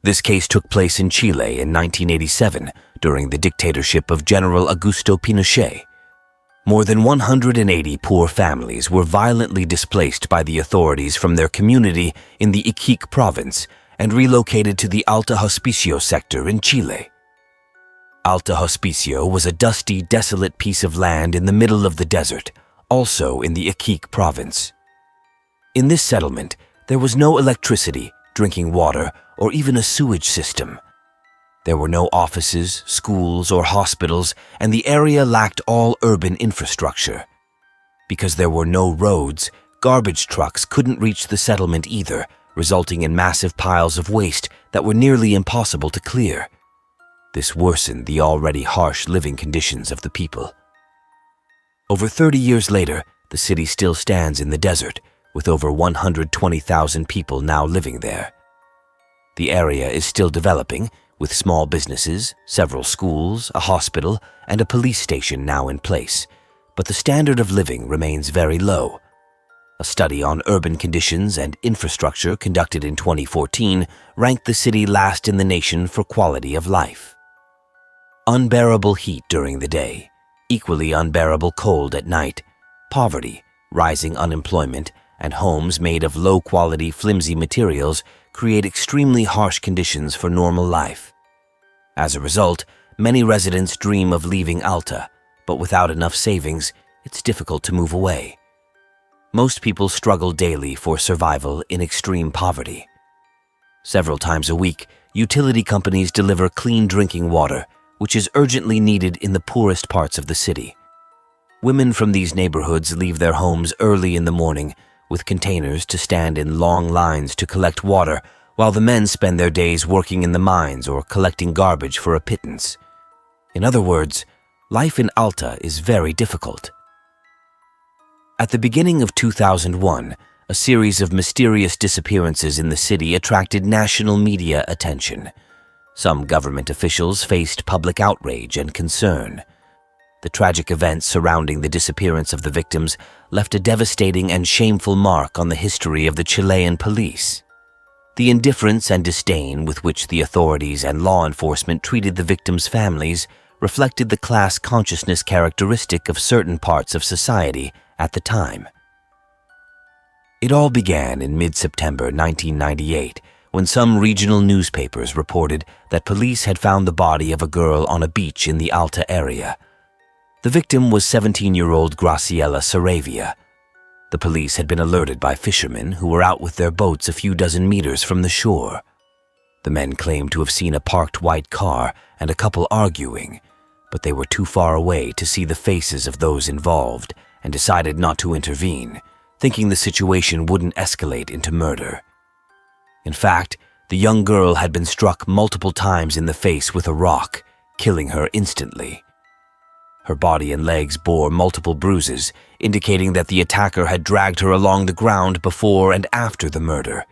This case took place in Chile in 1987 during the dictatorship of General Augusto Pinochet. More than 180 poor families were violently displaced by the authorities from their community in the Iquique province and relocated to the Alto Hospicio sector in Chile. Alto Hospicio was a dusty, desolate piece of land in the middle of the desert, also in the Iquique province. In this settlement, there was no electricity, drinking water, or even a sewage system. There were no offices, schools, or hospitals, and the area lacked all urban infrastructure. Because there were no roads, garbage trucks couldn't reach the settlement either, resulting in massive piles of waste that were nearly impossible to clear. This worsened the already harsh living conditions of the people. Over 30 years later, the city still stands in the desert, with over 120,000 people now living there. The area is still developing, with small businesses, several schools, a hospital, and a police station now in place, but the standard of living remains very low. A study on urban conditions and infrastructure conducted in 2014 ranked the city last in the nation for quality of life. Unbearable heat during the day, equally unbearable cold at night, poverty, rising unemployment, and homes made of low-quality, flimsy materials create extremely harsh conditions for normal life. As a result, many residents dream of leaving Alta, but without enough savings, it's difficult to move away. Most people struggle daily for survival in extreme poverty. Several times a week, utility companies deliver clean drinking water, which is urgently needed in the poorest parts of the city. Women from these neighborhoods leave their homes early in the morning with containers to stand in long lines to collect water, while the men spend their days working in the mines or collecting garbage for a pittance. In other words, life in Alta is very difficult. At the beginning of 2001, a series of mysterious disappearances in the city attracted national media attention. Some government officials faced public outrage and concern. The tragic events surrounding the disappearance of the victims left a devastating and shameful mark on the history of the Chilean police. The indifference and disdain with which the authorities and law enforcement treated the victims' families reflected the class consciousness characteristic of certain parts of society at the time. It all began in mid-September 1998, when some regional newspapers reported that police had found the body of a girl on a beach in the Alta area. The victim was 17-year-old Graciela Saravia. The police had been alerted by fishermen who were out with their boats a few dozen meters from the shore. The men claimed to have seen a parked white car and a couple arguing, but they were too far away to see the faces of those involved and decided not to intervene, thinking the situation wouldn't escalate into murder. In fact, the young girl had been struck multiple times in the face with a rock, killing her instantly. Her body and legs bore multiple bruises, indicating that the attacker had dragged her along the ground before and after the murder.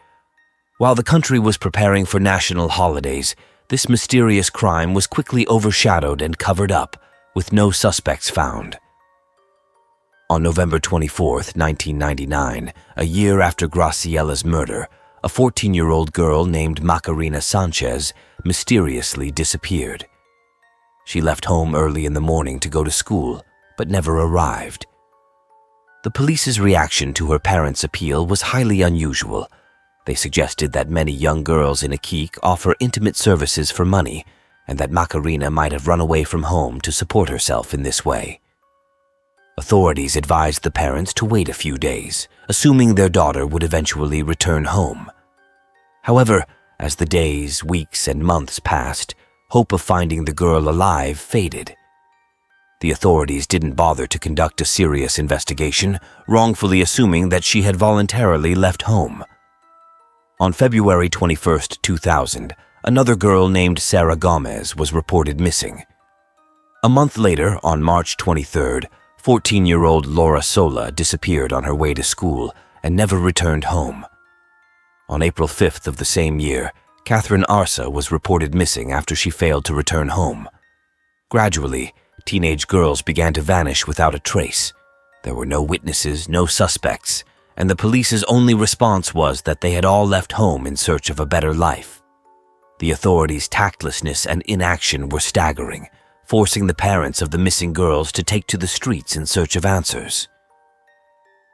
While the country was preparing for national holidays, this mysterious crime was quickly overshadowed and covered up, with no suspects found. On November 24, 1999, a year after Graciela's murder, a 14-year-old girl named Macarena Sanchez mysteriously disappeared. She left home early in the morning to go to school, but never arrived. The police's reaction to her parents' appeal was highly unusual. They suggested that many young girls in Iquique offer intimate services for money, and that Macarena might have run away from home to support herself in this way. Authorities advised the parents to wait a few days, assuming their daughter would eventually return home. However, as the days, weeks, and months passed, hope of finding the girl alive faded. The authorities didn't bother to conduct a serious investigation, wrongfully assuming that she had voluntarily left home. On February 21, 2000, another girl named Sarah Gomez was reported missing. A month later, on March 23rd, 14-year-old Laura Sola disappeared on her way to school and never returned home. On April 5th of the same year, Catherine Arsa was reported missing after she failed to return home. Gradually, teenage girls began to vanish without a trace. There were no witnesses, no suspects, and the police's only response was that they had all left home in search of a better life. The authorities' tactlessness and inaction were staggering, forcing the parents of the missing girls to take to the streets in search of answers.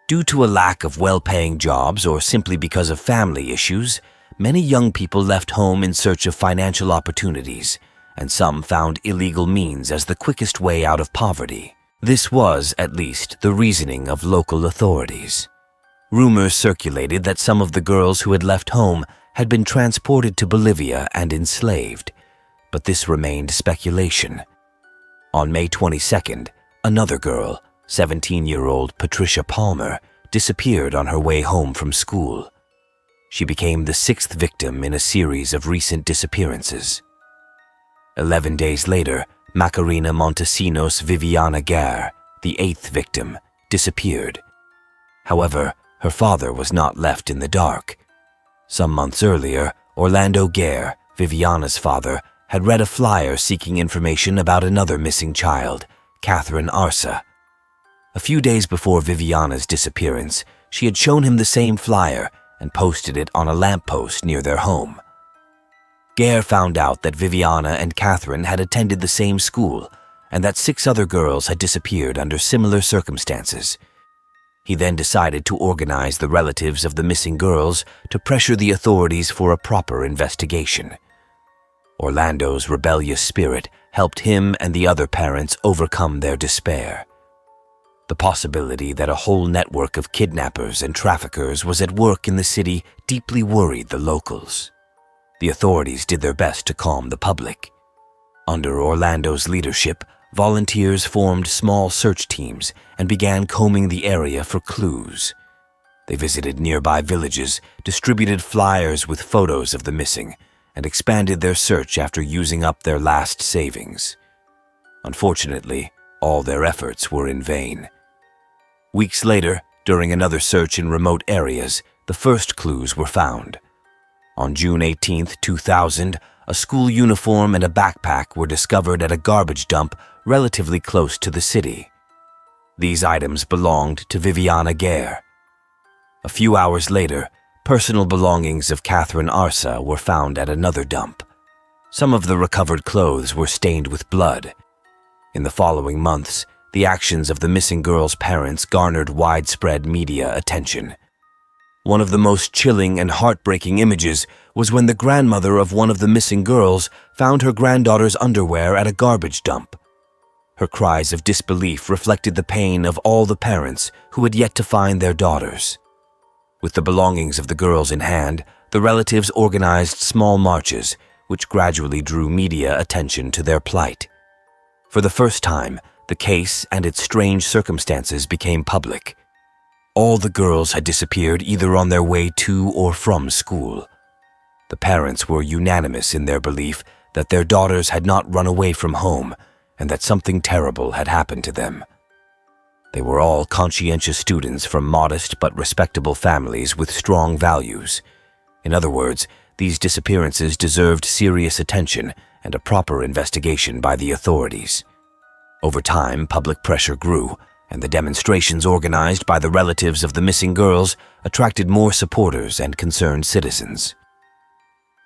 Due to a lack of well-paying jobs or simply because of family issues, many young people left home in search of financial opportunities, and some found illegal means as the quickest way out of poverty. This was, at least, the reasoning of local authorities. Rumors circulated that some of the girls who had left home had been transported to Bolivia and enslaved, but this remained speculation. On May 22nd, another girl, 17-year-old Patricia Palmer, disappeared on her way home from school. She became the sixth victim in a series of recent disappearances. 11 days later, Macarena Montesinos Viviana Guerre, the eighth victim, disappeared. However, her father was not left in the dark. Some months earlier, Orlando Guerre, Viviana's father, had read a flyer seeking information about another missing child, Catherine Arsa. A few days before Viviana's disappearance, she had shown him the same flyer and posted it on a lamppost near their home. Guerre found out that Viviana and Catherine had attended the same school and that 6 other girls had disappeared under similar circumstances. He then decided to organize the relatives of the missing girls to pressure the authorities for a proper investigation. Orlando's rebellious spirit helped him and the other parents overcome their despair. The possibility that a whole network of kidnappers and traffickers was at work in the city deeply worried the locals. The authorities did their best to calm the public. Under Orlando's leadership, volunteers formed small search teams and began combing the area for clues. They visited nearby villages, distributed flyers with photos of the missing, and expanded their search after using up their last savings. Unfortunately, all their efforts were in vain. Weeks later, during another search in remote areas, the first clues were found. On June 18, 2000, a school uniform and a backpack were discovered at a garbage dump relatively close to the city. These items belonged to Viviana Guerre. A few hours later, personal belongings of Catherine Arsa were found at another dump. Some of the recovered clothes were stained with blood. In the following months, the actions of the missing girls' parents garnered widespread media attention. One of the most chilling and heartbreaking images was when the grandmother of one of the missing girls found her granddaughter's underwear at a garbage dump. Her cries of disbelief reflected the pain of all the parents who had yet to find their daughters. With the belongings of the girls in hand, the relatives organized small marches, which gradually drew media attention to their plight. For the first time, the case and its strange circumstances became public. All the girls had disappeared either on their way to or from school. The parents were unanimous in their belief that their daughters had not run away from home and that something terrible had happened to them. They were all conscientious students from modest but respectable families with strong values. In other words, these disappearances deserved serious attention and a proper investigation by the authorities. Over time, public pressure grew, and the demonstrations organized by the relatives of the missing girls attracted more supporters and concerned citizens.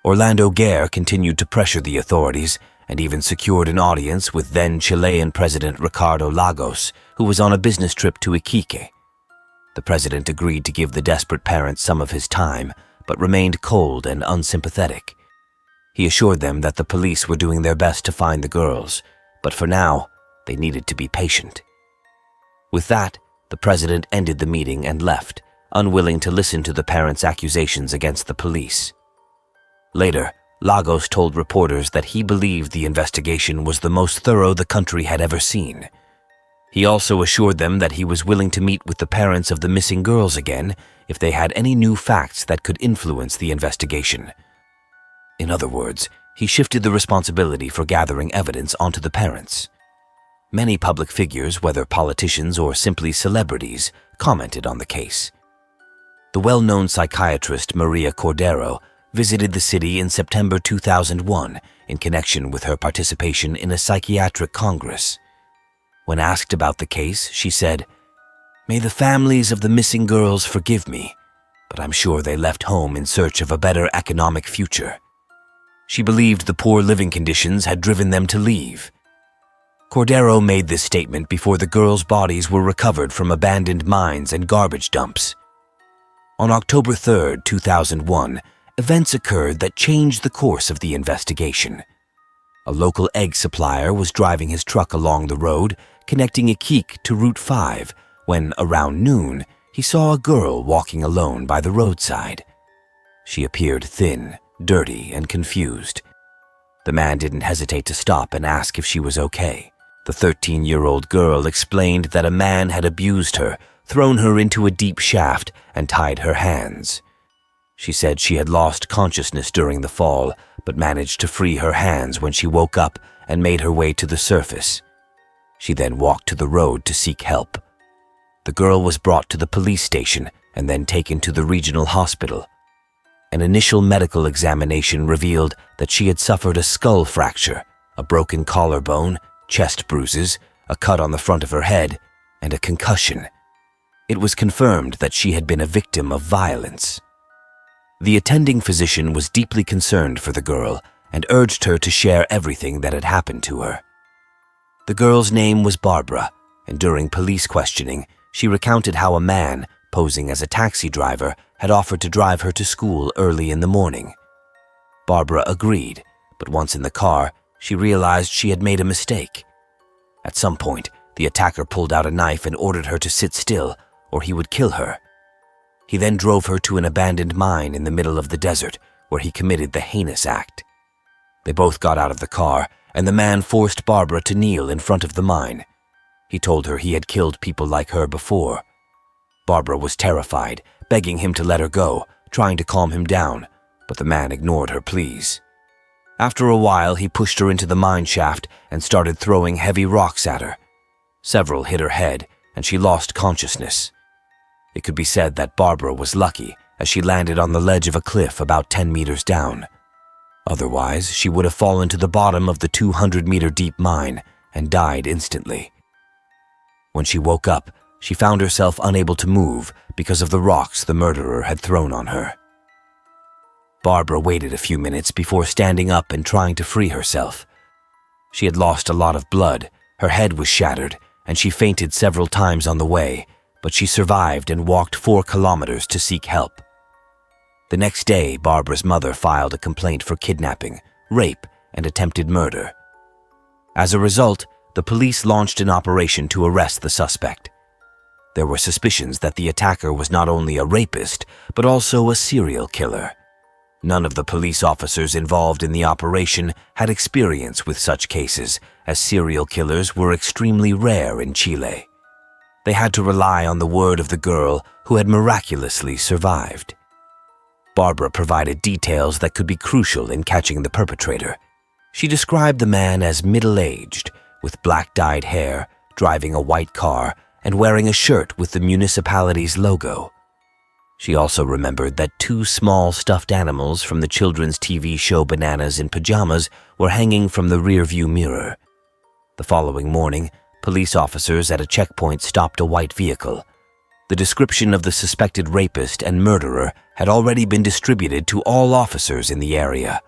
Orlando Guerre continued to pressure the authorities and even secured an audience with then Chilean President Ricardo Lagos, who was on a business trip to Iquique. The president agreed to give the desperate parents some of his time, but remained cold and unsympathetic. He assured them that the police were doing their best to find the girls, but for now, they needed to be patient. With that, the president ended the meeting and left, unwilling to listen to the parents' accusations against the police. Later, Lagos told reporters that he believed the investigation was the most thorough the country had ever seen. He also assured them that he was willing to meet with the parents of the missing girls again if they had any new facts that could influence the investigation. In other words, he shifted the responsibility for gathering evidence onto the parents. Many public figures, whether politicians or simply celebrities, commented on the case. The well-known psychiatrist Maria Cordero visited the city in September 2001 in connection with her participation in a psychiatric congress. When asked about the case, she said, "May the families of the missing girls forgive me, but I'm sure they left home in search of a better economic future." She believed the poor living conditions had driven them to leave. Cordero made this statement before the girls' bodies were recovered from abandoned mines and garbage dumps. On October 3, 2001, events occurred that changed the course of the investigation. A local egg supplier was driving his truck along the road, connecting Iquique to Route 5, when, around noon, he saw a girl walking alone by the roadside. She appeared thin, dirty, and confused. The man didn't hesitate to stop and ask if she was okay. The 13-year-old girl explained that a man had abused her, thrown her into a deep shaft, and tied her hands. She said she had lost consciousness during the fall, but managed to free her hands when she woke up and made her way to the surface. She then walked to the road to seek help. The girl was brought to the police station and then taken to the regional hospital. An initial medical examination revealed that she had suffered a skull fracture, a broken collarbone, chest bruises, a cut on the front of her head, and a concussion. It was confirmed that she had been a victim of violence. The attending physician was deeply concerned for the girl and urged her to share everything that had happened to her. The girl's name was Barbara, and during police questioning, she recounted how a man, posing as a taxi driver, had offered to drive her to school early in the morning. Barbara agreed, but once in the car, she realized she had made a mistake. At some point, the attacker pulled out a knife and ordered her to sit still, or he would kill her. He then drove her to an abandoned mine in the middle of the desert, where he committed the heinous act. They both got out of the car, and the man forced Barbara to kneel in front of the mine. He told her he had killed people like her before. Barbara was terrified, begging him to let her go, trying to calm him down, but the man ignored her pleas. After a while, he pushed her into the mine shaft and started throwing heavy rocks at her. Several hit her head, and she lost consciousness. It could be said that Barbara was lucky, as she landed on the ledge of a cliff about 10 meters down. Otherwise, she would have fallen to the bottom of the 200-meter deep mine and died instantly. When she woke up, she found herself unable to move because of the rocks the murderer had thrown on her. Barbara waited a few minutes before standing up and trying to free herself. She had lost a lot of blood, her head was shattered, and she fainted several times on the way, but she survived and walked 4 kilometers to seek help. The next day, Barbara's mother filed a complaint for kidnapping, rape, and attempted murder. As a result, the police launched an operation to arrest the suspect. There were suspicions that the attacker was not only a rapist, but also a serial killer. None of the police officers involved in the operation had experience with such cases, as serial killers were extremely rare in Chile. They had to rely on the word of the girl who had miraculously survived. Barbara provided details that could be crucial in catching the perpetrator. She described the man as middle-aged, with black-dyed hair, driving a white car, and wearing a shirt with the municipality's logo. She also remembered that 2 small stuffed animals from the children's TV show Bananas in Pajamas were hanging from the rearview mirror. The following morning, police officers at a checkpoint stopped a white vehicle. The description of the suspected rapist and murderer had already been distributed to all officers in the area.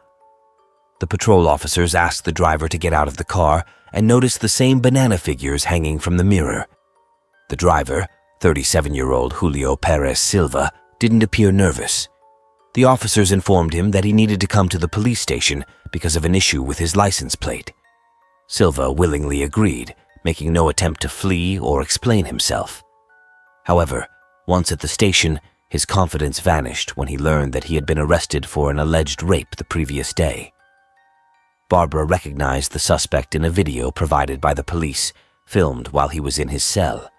The patrol officers asked the driver to get out of the car and noticed the same banana figures hanging from the mirror. The driver, 37-year-old Julio Perez Silva, didn't appear nervous. The officers informed him that he needed to come to the police station because of an issue with his license plate. Silva willingly agreed, making no attempt to flee or explain himself. However, once at the station, his confidence vanished when he learned that he had been arrested for an alleged rape the previous day. Barbara recognized the suspect in a video provided by the police, filmed while he was in his cell.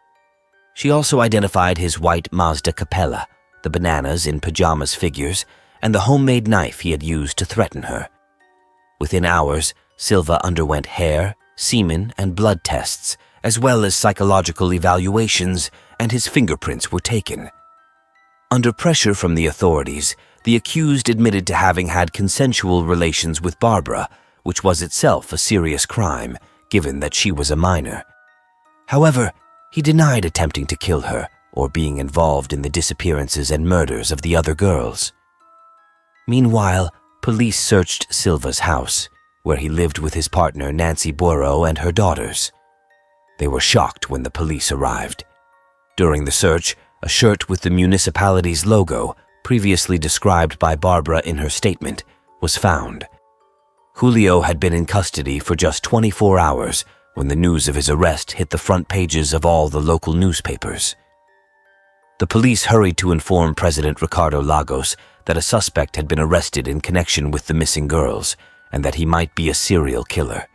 She also identified his white Mazda Capella, the bananas in pajamas figures, and the homemade knife he had used to threaten her. Within hours, Silva underwent hair, semen, and blood tests, as well as psychological evaluations, and his fingerprints were taken. Under pressure from the authorities, the accused admitted to having had consensual relations with Barbara, which was itself a serious crime, given that she was a minor. However, he denied attempting to kill her or being involved in the disappearances and murders of the other girls. Meanwhile, police searched Silva's house, where he lived with his partner Nancy Buero and her daughters. They were shocked when the police arrived. During the search, a shirt with the municipality's logo, previously described by Barbara in her statement, was found. Julio had been in custody for just 24 hours when the news of his arrest hit the front pages of all the local newspapers. The police hurried to inform President Ricardo Lagos that a suspect had been arrested in connection with the missing girls and that he might be a serial killer.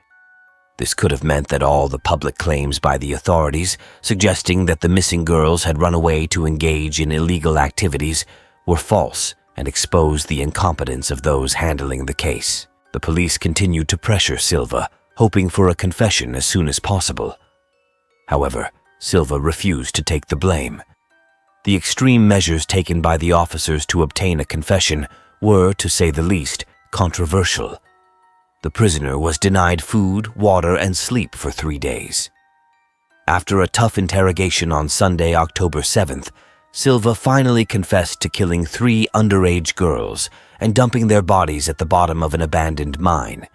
This could have meant that all the public claims by the authorities suggesting that the missing girls had run away to engage in illegal activities were false and exposed the incompetence of those handling the case. The police continued to pressure Silva, hoping for a confession as soon as possible. However, Silva refused to take the blame. The extreme measures taken by the officers to obtain a confession were, to say the least, controversial. The prisoner was denied food, water, and sleep for 3 days. After a tough interrogation on Sunday, October 7th, Silva finally confessed to killing 3 underage girls and dumping their bodies at the bottom of an abandoned mine.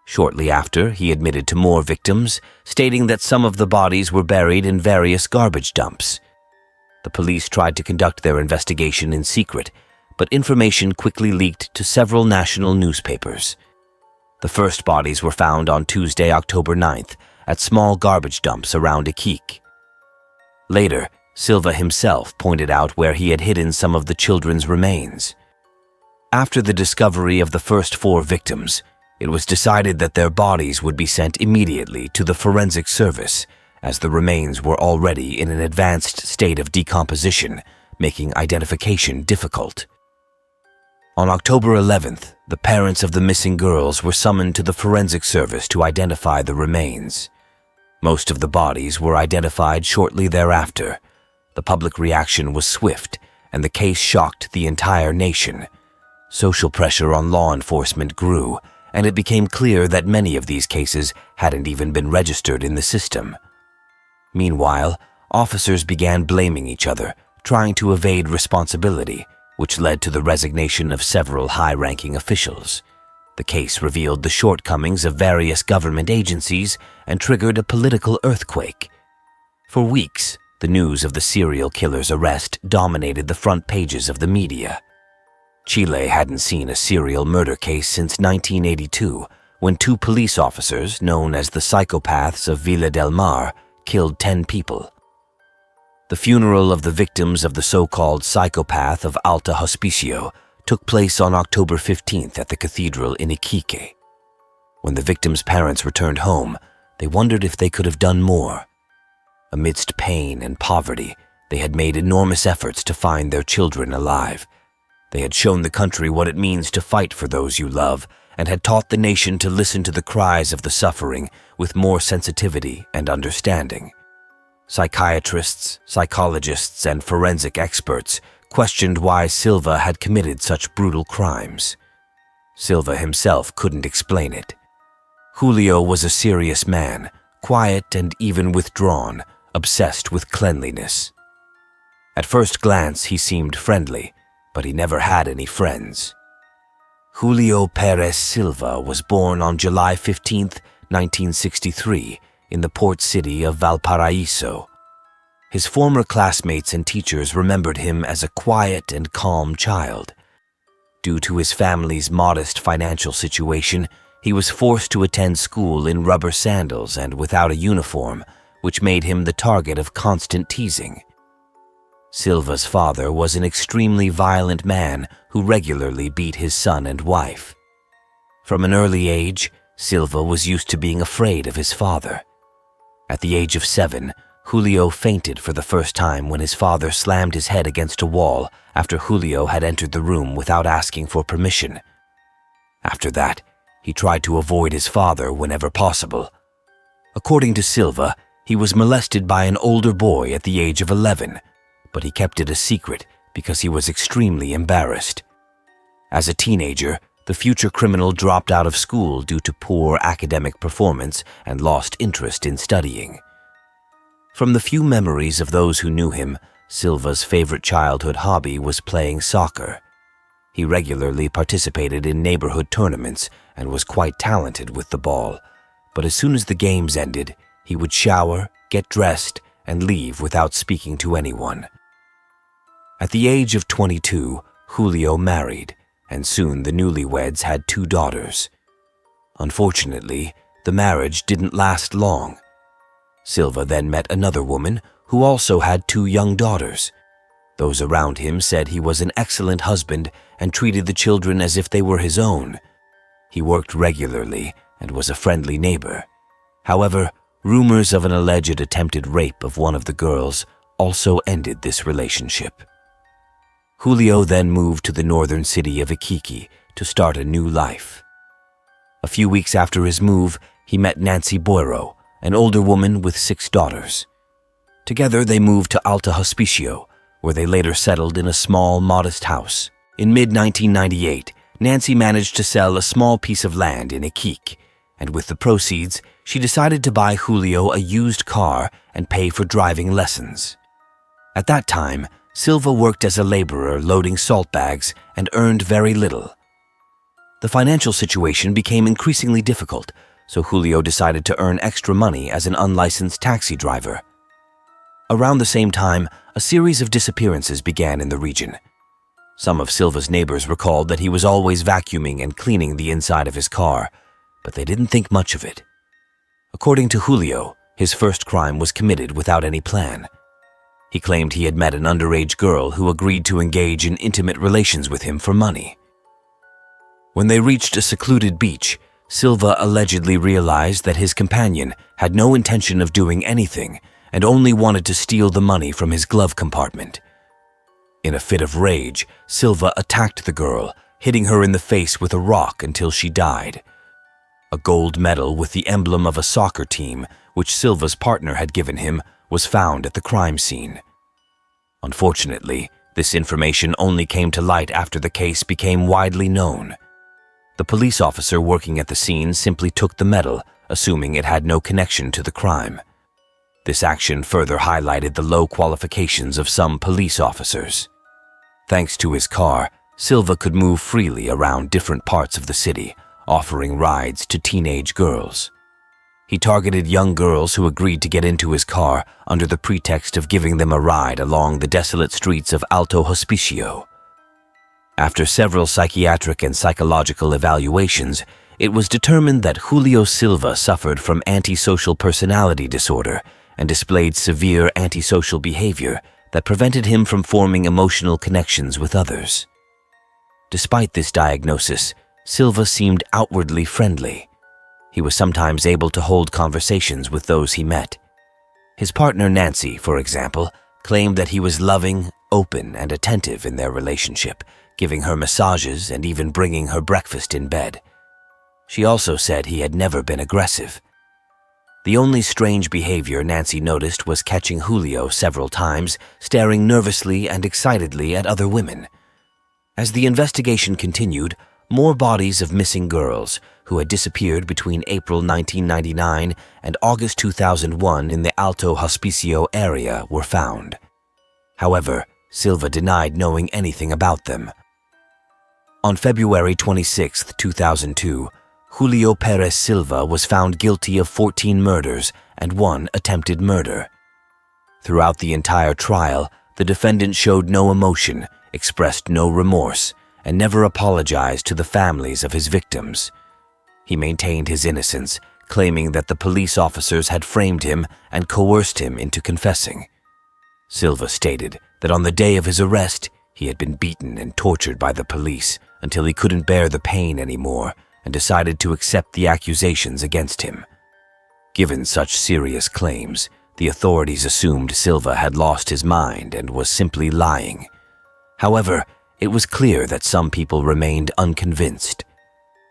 Shortly after, he admitted to more victims, stating that some of the bodies were buried in various garbage dumps. The police tried to conduct their investigation in secret, but information quickly leaked to several national newspapers. The first bodies were found on Tuesday, October 9th, at small garbage dumps around Iquique. Later, Silva himself pointed out where he had hidden some of the children's remains. After the discovery of the first 4 victims, it was decided that their bodies would be sent immediately to the forensic service, as the remains were already in an advanced state of decomposition, making identification difficult. On October 11th, the parents of the missing girls were summoned to the forensic service to identify the remains. Most of the bodies were identified shortly thereafter. The public reaction was swift, and the case shocked the entire nation. Social pressure on law enforcement grew, and it became clear that many of these cases hadn't even been registered in the system. Meanwhile, officers began blaming each other, trying to evade responsibility, which led to the resignation of several high-ranking officials. The case revealed the shortcomings of various government agencies and triggered a political earthquake. For weeks, the news of the serial killer's arrest dominated the front pages of the media. Chile hadn't seen a serial murder case since 1982, when 2 police officers, known as the psychopaths of Villa del Mar, killed 10 people. The funeral of the victims of the so-called psychopath of Alto Hospicio took place on October 15th at the cathedral in Iquique. When the victims' parents returned home, they wondered if they could have done more. Amidst pain and poverty, they had made enormous efforts to find their children alive. They had shown the country what it means to fight for those you love, and had taught the nation to listen to the cries of the suffering with more sensitivity and understanding. Psychiatrists, psychologists, and forensic experts questioned why Silva had committed such brutal crimes. Silva himself couldn't explain it. Julio was a serious man, quiet and even withdrawn, obsessed with cleanliness. At first glance, he seemed friendly, but he never had any friends. Julio Perez Silva was born on July 15, 1963, in the port city of Valparaiso. His former classmates and teachers remembered him as a quiet and calm child. Due to his family's modest financial situation, he was forced to attend school in rubber sandals and without a uniform, which made him the target of constant teasing. Silva's father was an extremely violent man who regularly beat his son and wife. From an early age, Silva was used to being afraid of his father. At the age of 7, Julio fainted for the first time when his father slammed his head against a wall after Julio had entered the room without asking for permission. After that, he tried to avoid his father whenever possible. According to Silva, he was molested by an older boy at the age of 11, but he kept it a secret because he was extremely embarrassed. As a teenager, the future criminal dropped out of school due to poor academic performance and lost interest in studying. From the few memories of those who knew him, Silva's favorite childhood hobby was playing soccer. He regularly participated in neighborhood tournaments and was quite talented with the ball, but as soon as the games ended, he would shower, get dressed, and leave without speaking to anyone. At the age of 22, Julio married, and soon the newlyweds had 2 daughters. Unfortunately, the marriage didn't last long. Silva then met another woman who also had 2 young daughters. Those around him said he was an excellent husband and treated the children as if they were his own. He worked regularly and was a friendly neighbor. However, rumors of an alleged attempted rape of one of the girls also ended this relationship. Julio then moved to the northern city of Iquique to start a new life. A few weeks after his move, he met Nancy Boiro, an older woman with 6 daughters. Together, they moved to Alto Hospicio, where they later settled in a small, modest house. In mid-1998, Nancy managed to sell a small piece of land in Iquique, and with the proceeds, she decided to buy Julio a used car and pay for driving lessons. At that time, Silva worked as a laborer loading salt bags and earned very little. The financial situation became increasingly difficult, so Julio decided to earn extra money as an unlicensed taxi driver. Around the same time, a series of disappearances began in the region. Some of Silva's neighbors recalled that he was always vacuuming and cleaning the inside of his car, but they didn't think much of it. According to Julio, his first crime was committed without any plan. He claimed he had met an underage girl who agreed to engage in intimate relations with him for money. When they reached a secluded beach, Silva allegedly realized that his companion had no intention of doing anything and only wanted to steal the money from his glove compartment. In a fit of rage, Silva attacked the girl, hitting her in the face with a rock until she died. A gold medal with the emblem of a soccer team, which Silva's partner had given him, was found at the crime scene. Unfortunately, this information only came to light after the case became widely known. The police officer working at the scene simply took the medal, assuming it had no connection to the crime. This action further highlighted the low qualifications of some police officers. Thanks to his car, Silva could move freely around different parts of the city, offering rides to teenage girls. He targeted young girls who agreed to get into his car under the pretext of giving them a ride along the desolate streets of Alto Hospicio. After several psychiatric and psychological evaluations, it was determined that Julio Silva suffered from antisocial personality disorder and displayed severe antisocial behavior that prevented him from forming emotional connections with others. Despite this diagnosis, Silva seemed outwardly friendly. He was sometimes able to hold conversations with those he met. His partner Nancy, for example, claimed that he was loving, open, and attentive in their relationship, giving her massages and even bringing her breakfast in bed. She also said he had never been aggressive. The only strange behavior Nancy noticed was catching Julio several times, staring nervously and excitedly at other women. As the investigation continued, more bodies of missing girls who had disappeared between April 1999 and August 2001 in the Alto Hospicio area were found. However, Silva denied knowing anything about them. On February 26, 2002, Julio Perez Silva was found guilty of 14 murders and 1 attempted murder. Throughout the entire trial, the defendant showed no emotion, expressed no remorse, and never apologized to the families of his victims. He maintained his innocence, claiming that the police officers had framed him and coerced him into confessing. Silva stated that on the day of his arrest, he had been beaten and tortured by the police until he couldn't bear the pain anymore and decided to accept the accusations against him. Given such serious claims, the authorities assumed Silva had lost his mind and was simply lying. However, it was clear that some people remained unconvinced.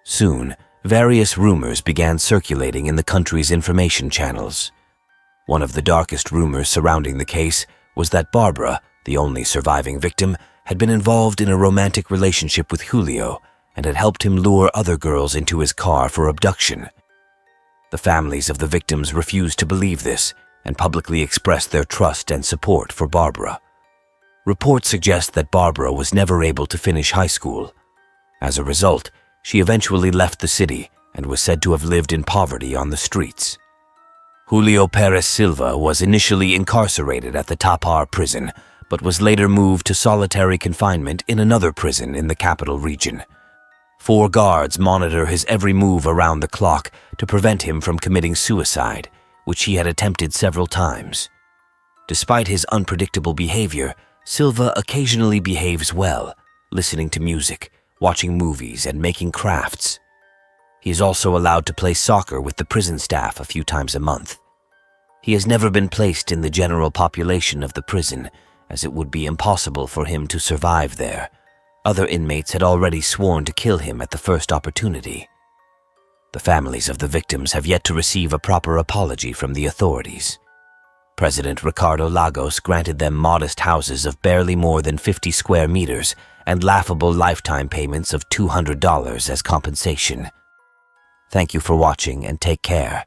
Soon, various rumors began circulating in the country's information channels. One of the darkest rumors surrounding the case was that Barbara, the only surviving victim, had been involved in a romantic relationship with Julio and had helped him lure other girls into his car for abduction. The families of the victims refused to believe this and publicly expressed their trust and support for Barbara. Reports suggest that Barbara was never able to finish high school. As a result, she eventually left the city and was said to have lived in poverty on the streets. Julio Perez Silva was initially incarcerated at the Tapar prison, but was later moved to solitary confinement in another prison in the capital region. 4 guards monitor his every move around the clock to prevent him from committing suicide, which he had attempted several times. Despite his unpredictable behavior, Silva occasionally behaves well, listening to music, watching movies, and making crafts. He is also allowed to play soccer with the prison staff a few times a month. He has never been placed in the general population of the prison, as it would be impossible for him to survive there. Other inmates had already sworn to kill him at the first opportunity. The families of the victims have yet to receive a proper apology from the authorities. President Ricardo Lagos granted them modest houses of barely more than 50 square meters and laughable lifetime payments of $200 as compensation. Thank you for watching and take care.